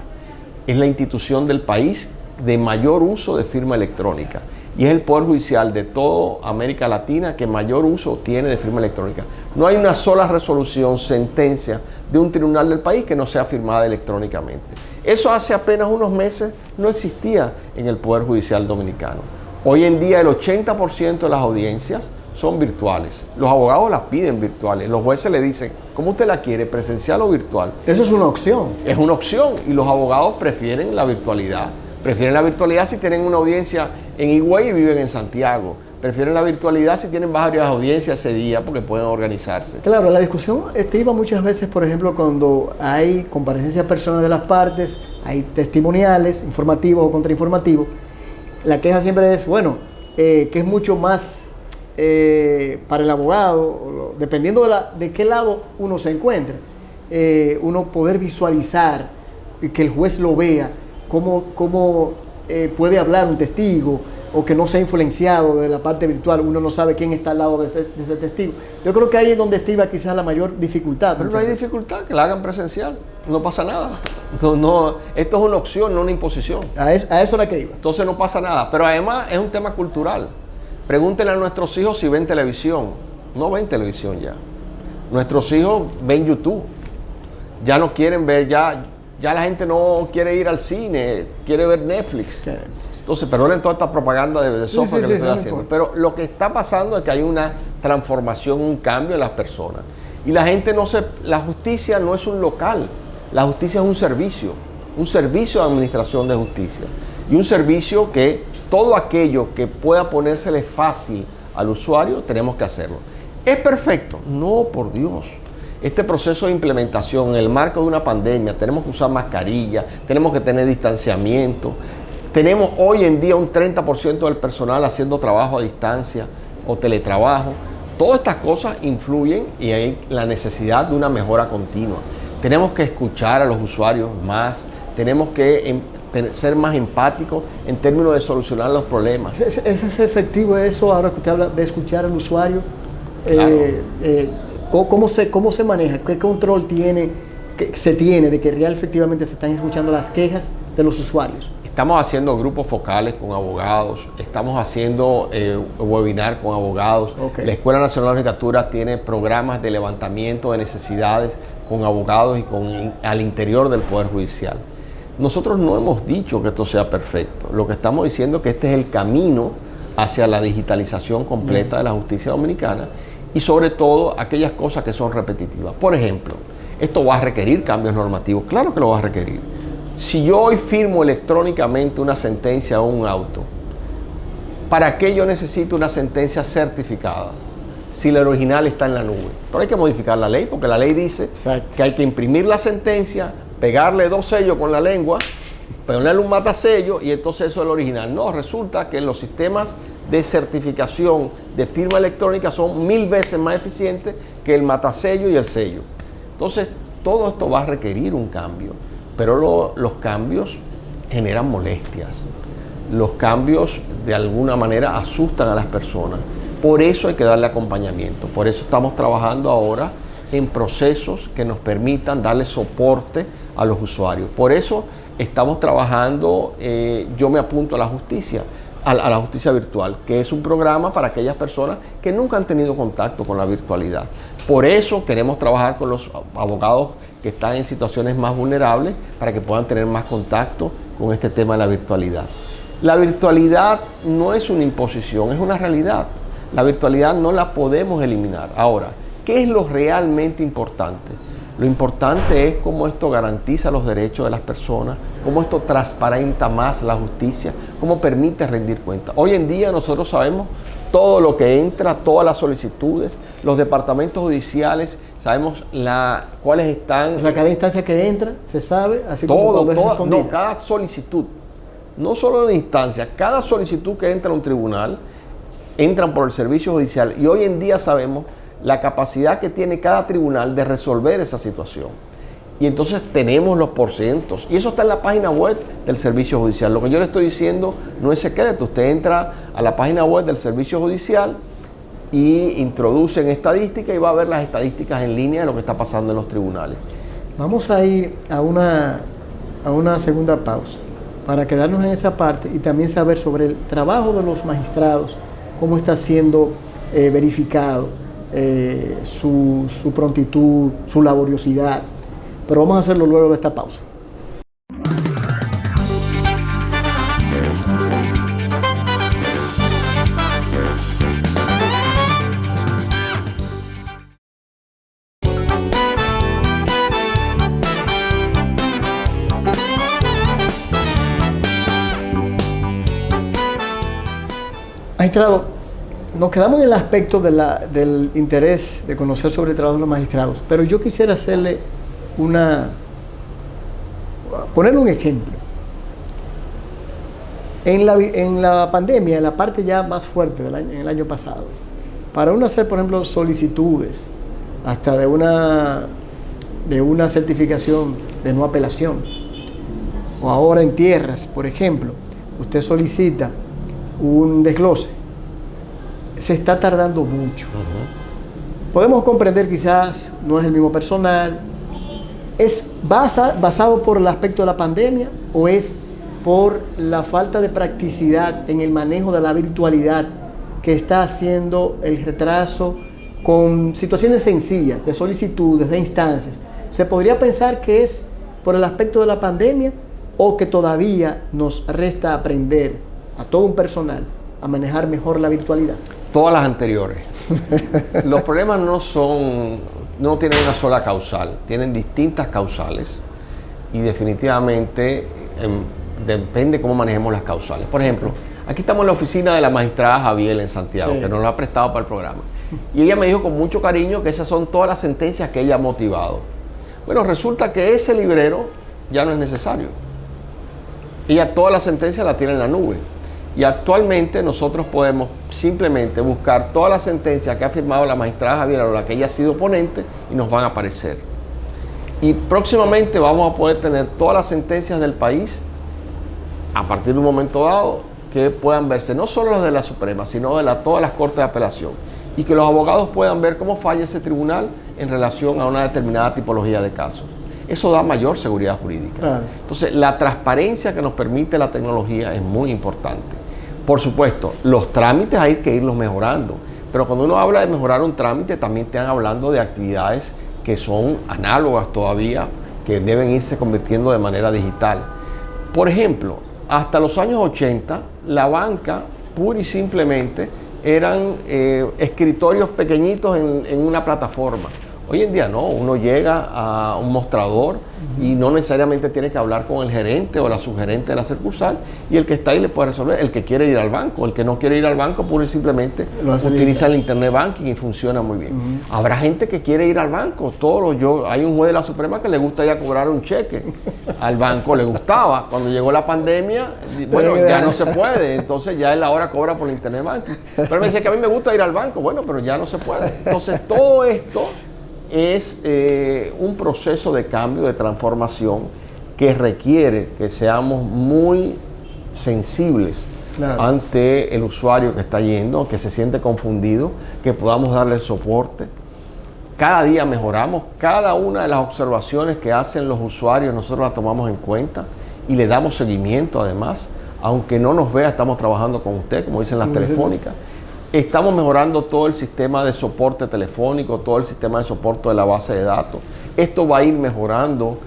Es la institución del país de mayor uso de firma electrónica. Y es el Poder Judicial de toda América Latina que mayor uso tiene de firma electrónica. No hay una sola resolución, sentencia de un tribunal del país que no sea firmada electrónicamente. Eso hace apenas unos meses no existía en el Poder Judicial dominicano. Hoy en día el 80% de las audiencias son virtuales. Los abogados las piden virtuales. Los jueces le dicen, ¿cómo usted la quiere, presencial o virtual? Eso es una opción. Es una opción y los abogados prefieren la virtualidad. Prefieren la virtualidad si tienen una audiencia en Higüey y viven en Santiago. Prefieren la virtualidad si tienen varias audiencias ese día porque pueden organizarse. Claro, la discusión iba muchas veces, por ejemplo, cuando hay comparecencias personales de las partes, hay testimoniales, informativos o contrainformativos. La queja siempre es, bueno, que es mucho más para el abogado, dependiendo de qué lado uno se encuentre, uno poder visualizar y que el juez lo vea, cómo puede hablar un testigo, o que no sea influenciado de la parte virtual, uno no sabe quién está al lado de ese testigo. Yo creo que ahí es donde estriba quizás la mayor dificultad. Pero no hay dificultad, que la hagan presencial, no pasa nada. No, esto es una opción, no una imposición. A eso era que iba. Entonces no pasa nada, pero además es un tema cultural. Pregúntenle a nuestros hijos si ven televisión. No ven televisión ya. Nuestros hijos ven YouTube. Ya no quieren ver, ya la gente no quiere ir al cine, quiere ver Netflix. Entonces, perdonen toda esta propaganda de software que le estoy haciendo. Pero lo que está pasando es que hay una transformación, un cambio en las personas. Y la gente la justicia no es un local, la justicia es un servicio de administración de justicia. Y un servicio que todo aquello que pueda ponérsele fácil al usuario, tenemos que hacerlo. ¿Es perfecto? No, por Dios. Este proceso de implementación en el marco de una pandemia, tenemos que usar mascarilla, tenemos que tener distanciamiento. Tenemos hoy en día un 30% del personal haciendo trabajo a distancia o teletrabajo. Todas estas cosas influyen y hay la necesidad de una mejora continua. Tenemos que escuchar a los usuarios más, tenemos que ser más empáticos en términos de solucionar los problemas. ¿Es efectivo eso ahora que usted habla de escuchar al usuario? Claro. ¿Cómo se maneja? ¿Qué control se tiene de que efectivamente se están escuchando las quejas de los usuarios? Estamos haciendo grupos focales con abogados, estamos haciendo webinar con abogados. Okay. La Escuela Nacional de Judicatura tiene programas de levantamiento de necesidades con abogados y al interior del Poder Judicial. Nosotros no hemos dicho que esto sea perfecto. Lo que estamos diciendo es que este es el camino hacia la digitalización completa de la justicia dominicana y sobre todo aquellas cosas que son repetitivas. Por ejemplo, esto va a requerir cambios normativos. Claro que lo va a requerir. Si yo hoy firmo electrónicamente una sentencia o un auto, ¿para qué yo necesito una sentencia certificada si la original está en la nube? Pero hay que modificar la ley porque la ley dice que hay que imprimir la sentencia, pegarle 2 sellos con la lengua, ponerle un matasello y entonces eso es el original. No, resulta que los sistemas de certificación de firma electrónica son 1000 veces más eficientes que el matasello y el sello. Entonces, todo esto va a requerir un cambio. Pero los cambios generan molestias. Los cambios de alguna manera asustan a las personas. Por eso hay que darle acompañamiento. Por eso estamos trabajando ahora en procesos que nos permitan darle soporte a los usuarios. Por eso estamos trabajando, yo me apunto a la justicia virtual, que es un programa para aquellas personas que nunca han tenido contacto con la virtualidad. Por eso queremos trabajar con los abogados que están en situaciones más vulnerables para que puedan tener más contacto con este tema de la virtualidad. La virtualidad no es una imposición, es una realidad. La virtualidad no la podemos eliminar. Ahora, ¿Qué es lo realmente importante? Lo importante es cómo esto garantiza los derechos de las personas, cómo esto transparenta más la justicia, cómo permite rendir cuentas. Hoy en día nosotros sabemos todo lo que entra, todas las solicitudes, los departamentos judiciales, sabemos cuáles están. O sea, cada instancia que entra se sabe, así como cuando es respondida. No, cada solicitud, no solo la instancia, cada solicitud que entra a un tribunal, entran por el servicio judicial y hoy en día sabemos la capacidad que tiene cada tribunal de resolver esa situación. Y entonces tenemos los porcientos. Y eso está en la página web del servicio judicial. Lo que yo le estoy diciendo no es secreto. Usted entra a la página web del servicio judicial y introduce en estadística y va a ver las estadísticas en línea de lo que está pasando en los tribunales. Vamos a ir a una segunda pausa para quedarnos en esa parte y también saber sobre el trabajo de los magistrados, cómo está siendo verificado. Su prontitud, su laboriosidad, pero vamos a hacerlo luego de esta pausa. Magistrado, nos quedamos en el aspecto del interés de conocer sobre el trabajo de los magistrados, pero yo quisiera ponerle un ejemplo. En la pandemia, en la parte ya más fuerte en el año pasado, para uno hacer, por ejemplo, solicitudes, hasta de una certificación de no apelación, o ahora en tierras, por ejemplo, usted solicita un desglose, se está tardando mucho. Podemos comprender, quizás no es el mismo personal. ¿Es basado por el aspecto de la pandemia o es por la falta de practicidad en el manejo de la virtualidad que está haciendo el retraso con situaciones sencillas de solicitudes, de instancias? ¿Se podría pensar que es por el aspecto de la pandemia o que todavía nos resta aprender a todo un personal a manejar mejor la virtualidad? Todas las anteriores. Los problemas no tienen una sola causal, tienen distintas causales y definitivamente depende cómo manejemos las causales. Por ejemplo, aquí estamos en la oficina de la magistrada Javier en Santiago, sí, que nos lo ha prestado para el programa. Y ella me dijo con mucho cariño que esas son todas las sentencias que ella ha motivado. Bueno, resulta que ese librero ya no es necesario. Ella todas las sentencias las tiene en la nube. Y actualmente nosotros podemos simplemente buscar todas las sentencias que ha firmado la magistrada Javier o la que ella ha sido ponente y nos van a aparecer. Y próximamente vamos a poder tener todas las sentencias del país a partir de un momento dado que puedan verse, no solo las de la Suprema, sino de todas las cortes de apelación. Y que los abogados puedan ver cómo falla ese tribunal en relación a una determinada tipología de casos. Eso da mayor seguridad jurídica. Claro. Entonces, la transparencia que nos permite la tecnología es muy importante. Por supuesto, los trámites hay que irlos mejorando, pero cuando uno habla de mejorar un trámite, también están hablando de actividades que son análogas todavía, que deben irse convirtiendo de manera digital. Por ejemplo, hasta los años 80, la banca, pura y simplemente, eran escritorios pequeñitos en una plataforma. Hoy en día no, uno llega a un mostrador y no necesariamente tiene que hablar con el gerente o la subgerente de la sucursal y el que está ahí le puede resolver. El que quiere ir al banco, el que no quiere ir al banco, pura y simplemente utiliza el internet banking y funciona muy bien. Habrá gente que quiere ir al banco, hay un juez de la Suprema que le gusta ya cobrar un cheque al banco, le gustaba. Cuando llegó la pandemia, bueno, ya no se puede, entonces ya él ahora cobra por el internet banking. Pero me dice que a mí me gusta ir al banco, bueno, pero ya no se puede. Entonces todo esto es un proceso de cambio, de transformación que requiere que seamos muy sensibles, claro, ante el usuario que está yendo, que se siente confundido, que podamos darle soporte. Cada día mejoramos, cada una de las observaciones que hacen los usuarios nosotros las tomamos en cuenta y le damos seguimiento además. Aunque no nos vea, estamos trabajando con usted, como dicen las telefónicas. Estamos mejorando todo el sistema de soporte telefónico, todo el sistema de soporte de la base de datos. Esto va a ir mejorando,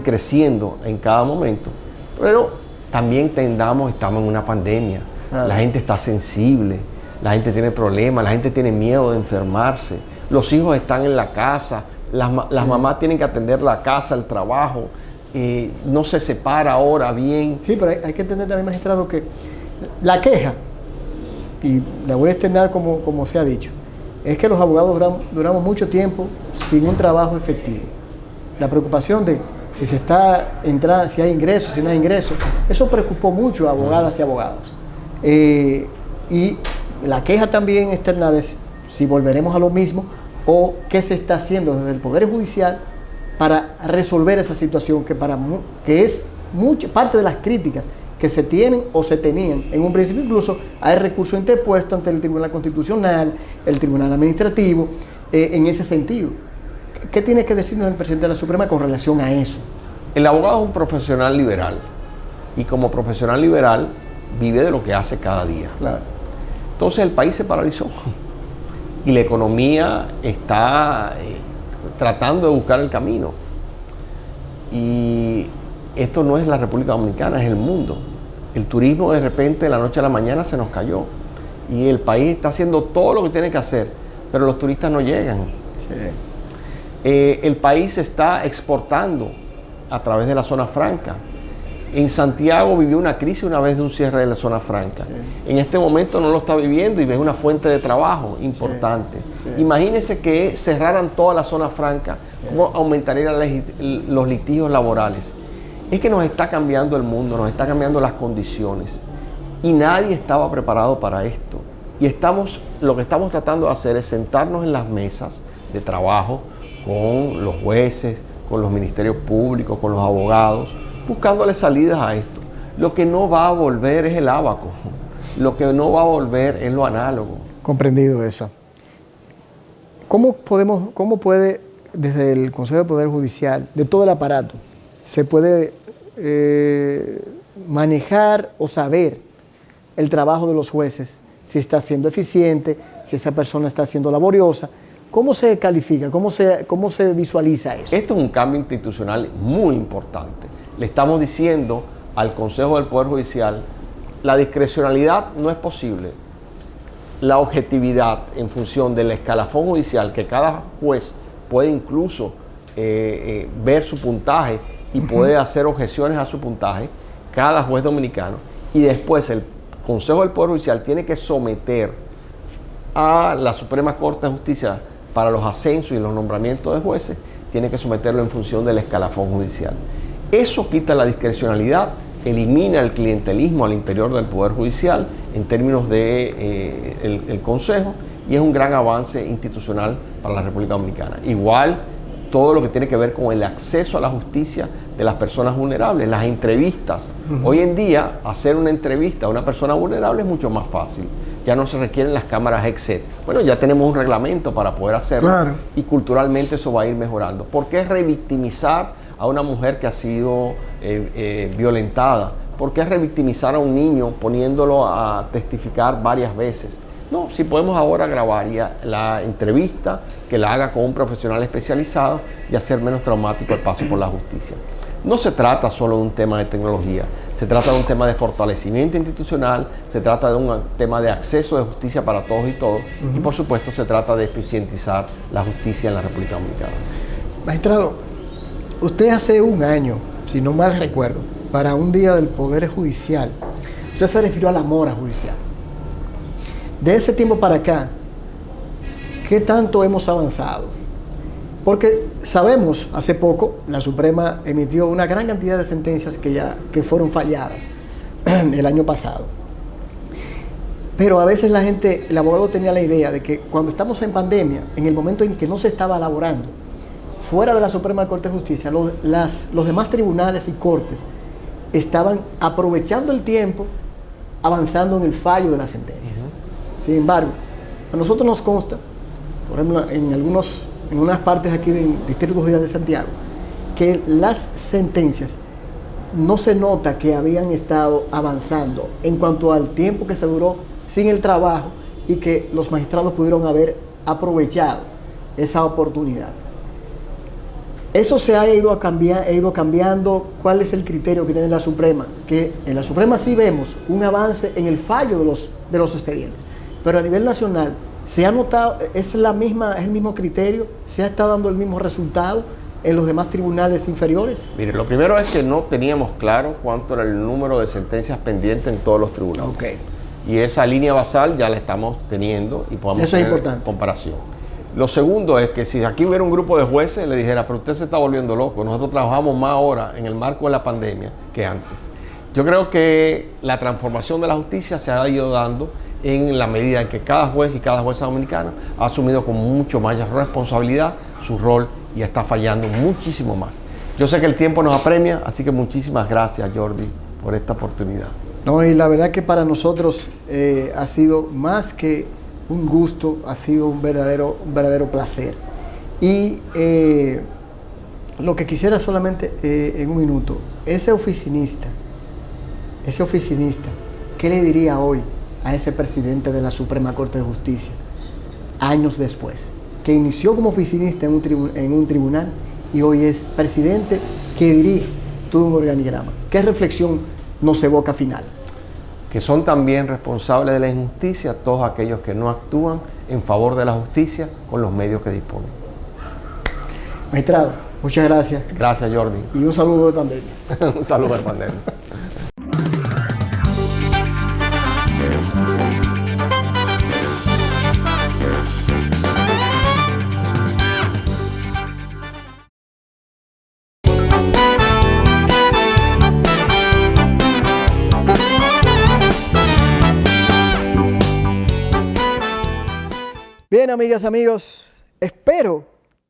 creciendo en cada momento. Pero también estamos en una pandemia. La gente está sensible, la gente tiene problemas, la gente tiene miedo de enfermarse. los hijos están en la casa, las mamás tienen que atender la casa, el trabajo, no se separa ahora bien. Sí, pero hay que entender también, magistrado, que la queja, y la voy a externar como se ha dicho, es que los abogados duramos mucho tiempo sin un trabajo efectivo. La preocupación de si se está entrando, si hay ingresos, si no hay ingresos, eso preocupó mucho a abogadas y abogados. Y la queja también externa es si volveremos a lo mismo o qué se está haciendo desde el Poder Judicial para resolver esa situación que es parte de las críticas que se tienen o se tenían. En un principio incluso hay recursos interpuestos ante el Tribunal Constitucional, el Tribunal Administrativo, en ese sentido. ¿Qué tiene que decirnos el presidente de la Suprema con relación a eso? El abogado es un profesional liberal y como profesional liberal vive de lo que hace cada día. Claro. Entonces el país se paralizó y la economía está tratando de buscar el camino. Y esto no es la República Dominicana, es el mundo. El turismo de repente de la noche a la mañana se nos cayó y el país está haciendo todo lo que tiene que hacer, pero los turistas no llegan. Sí. El país está exportando a través de la zona franca. En Santiago vivió una crisis una vez de un cierre de la zona franca. Sí. En este momento no lo está viviendo y es una fuente de trabajo importante. Sí. Sí. Imagínense que cerraran toda la zona franca, ¿cómo aumentarían los litigios laborales? Es que nos está cambiando el mundo, nos está cambiando las condiciones y nadie estaba preparado para esto. Y lo que estamos tratando de hacer es sentarnos en las mesas de trabajo con los jueces, con los ministerios públicos, con los abogados, buscándole salidas a esto. Lo que no va a volver es el ábaco, lo que no va a volver es lo análogo. Comprendido eso. ¿Cómo puede, desde el Consejo de Poder Judicial, de todo el aparato, se puede manejar o saber el trabajo de los jueces, si está siendo eficiente, si esa persona está siendo laboriosa? ¿Cómo se califica? ¿Cómo se visualiza eso? Esto es un cambio institucional muy importante. Le estamos diciendo al Consejo del Poder Judicial, la discrecionalidad no es posible. La objetividad en función del escalafón judicial, que cada juez puede incluso ver su puntaje y puede hacer objeciones a su puntaje, cada juez dominicano, y después el Consejo del Poder Judicial tiene que someter a la Suprema Corte de Justicia para los ascensos y los nombramientos de jueces, tiene que someterlo en función del escalafón judicial. Eso quita la discrecionalidad, elimina el clientelismo al interior del Poder Judicial en términos de el Consejo, y es un gran avance institucional para la República Dominicana. Igual todo lo que tiene que ver con el acceso a la justicia de las personas vulnerables, las entrevistas. Hoy en día, hacer una entrevista a una persona vulnerable es mucho más fácil. Ya no se requieren las cámaras headset. Bueno, ya tenemos un reglamento para poder hacerlo. Claro. Y culturalmente eso va a ir mejorando. ¿Por qué revictimizar a una mujer que ha sido violentada? ¿Por qué revictimizar a un niño poniéndolo a testificar varias veces? No, si podemos ahora grabar la entrevista, que la haga con un profesional especializado y hacer menos traumático el paso por la justicia. No se trata solo de un tema de tecnología, se trata de un tema de fortalecimiento institucional, se trata de un tema de acceso de justicia para todos y todos, y por supuesto se trata de eficientizar la justicia en la República Dominicana. Magistrado, usted hace un año, si no mal recuerdo, para un día del Poder Judicial, usted se refirió a la mora judicial. De ese tiempo para acá, ¿qué tanto hemos avanzado? Porque sabemos, hace poco, la Suprema emitió una gran cantidad de sentencias que fueron falladas el año pasado. Pero a veces el abogado tenía la idea de que cuando estamos en pandemia, en el momento en que no se estaba elaborando, fuera de la Suprema Corte de Justicia, los demás tribunales y cortes estaban aprovechando el tiempo, avanzando en el fallo de las sentencias. Sin embargo, a nosotros nos consta, por ejemplo, en unas partes aquí del Distrito Judicial de Santiago, que las sentencias no se nota que habían estado avanzando en cuanto al tiempo que se duró sin el trabajo y que los magistrados pudieron haber aprovechado esa oportunidad. Eso se ha ido cambiando. ¿Cuál es el criterio que tiene la Suprema? Que en la Suprema sí vemos un avance en el fallo de los expedientes, pero a nivel nacional ¿Se ha notado, es el mismo criterio? ¿Se ha estado dando el mismo resultado en los demás tribunales inferiores? Mire, lo primero es que no teníamos claro cuánto era el número de sentencias pendientes en todos los tribunales. Ok. Y esa línea basal ya la estamos teniendo y podemos Eso es tener importante. comparación. Lo segundo es que si aquí hubiera un grupo de jueces, le dijera, pero usted se está volviendo loco, nosotros trabajamos más ahora en el marco de la pandemia que antes. Yo creo que la transformación de la justicia se ha ido dando en la medida en que cada juez y cada jueza dominicana ha asumido con mucho mayor responsabilidad su rol y está fallando muchísimo más. Yo sé que el tiempo nos apremia, así que muchísimas gracias, Jordi, por esta oportunidad. No, y la verdad que para nosotros ha sido más que un gusto, ha sido un verdadero placer. Y lo que quisiera solamente en un minuto, ese oficinista, ¿qué le diría hoy a ese presidente de la Suprema Corte de Justicia, años después, que inició como oficinista en un tribunal y hoy es presidente que dirige todo un organigrama? ¿Qué reflexión nos evoca final? Que son también responsables de la injusticia todos aquellos que no actúan en favor de la justicia con los medios que disponen. Magistrado, muchas gracias. Gracias, Jordi. Y un saludo de pandemia. Un saludo de pandemia. Bien, amigas, amigos, espero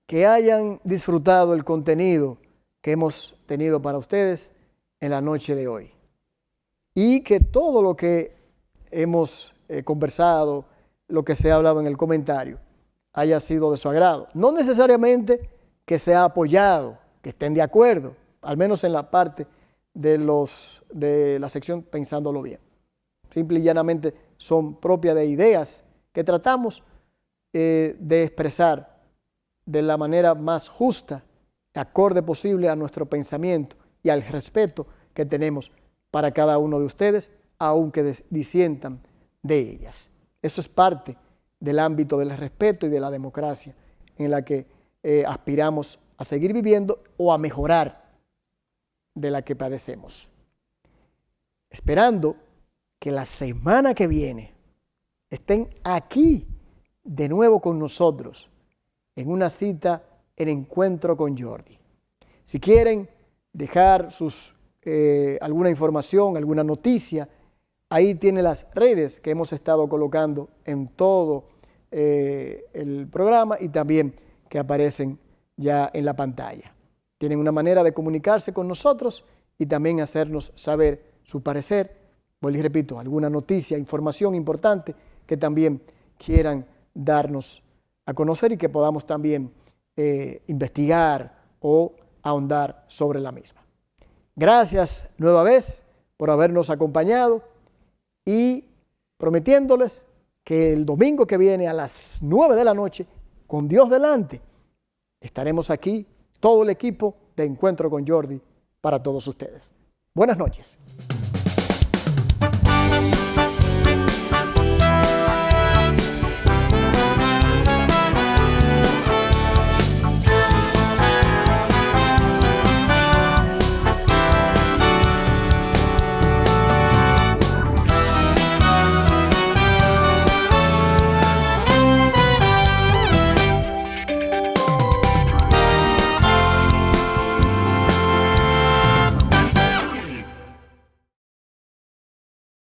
que hayan disfrutado el contenido que hemos tenido para ustedes en la noche de hoy y que todo lo que hemos conversado, lo que se ha hablado en el comentario, haya sido de su agrado. No necesariamente que sea apoyado, que estén de acuerdo, al menos en la parte de la sección Pensándolo Bien. Simple y llanamente son propias de ideas que tratamos de expresar de la manera más justa, acorde posible a nuestro pensamiento y al respeto que tenemos para cada uno de ustedes, aunque disientan de ellas. Eso es parte del ámbito del respeto y de la democracia en la que aspiramos a seguir viviendo o a mejorar de la que padecemos. Esperando que la semana que viene estén aquí de nuevo con nosotros en una cita en Encuentro con Jordi. Si quieren dejar alguna información, alguna noticia, ahí tiene las redes que hemos estado colocando en todo el programa y también que aparecen ya en la pantalla. Tienen una manera de comunicarse con nosotros y también hacernos saber su parecer, vuelvo y repito, alguna noticia, información importante que también quieran darnos a conocer y que podamos también investigar o ahondar sobre la misma. Gracias nueva vez por habernos acompañado y prometiéndoles que el domingo que viene a las 9 de la noche, con Dios delante, estaremos aquí, todo el equipo de Encuentro con Jordi, para todos ustedes. Buenas noches.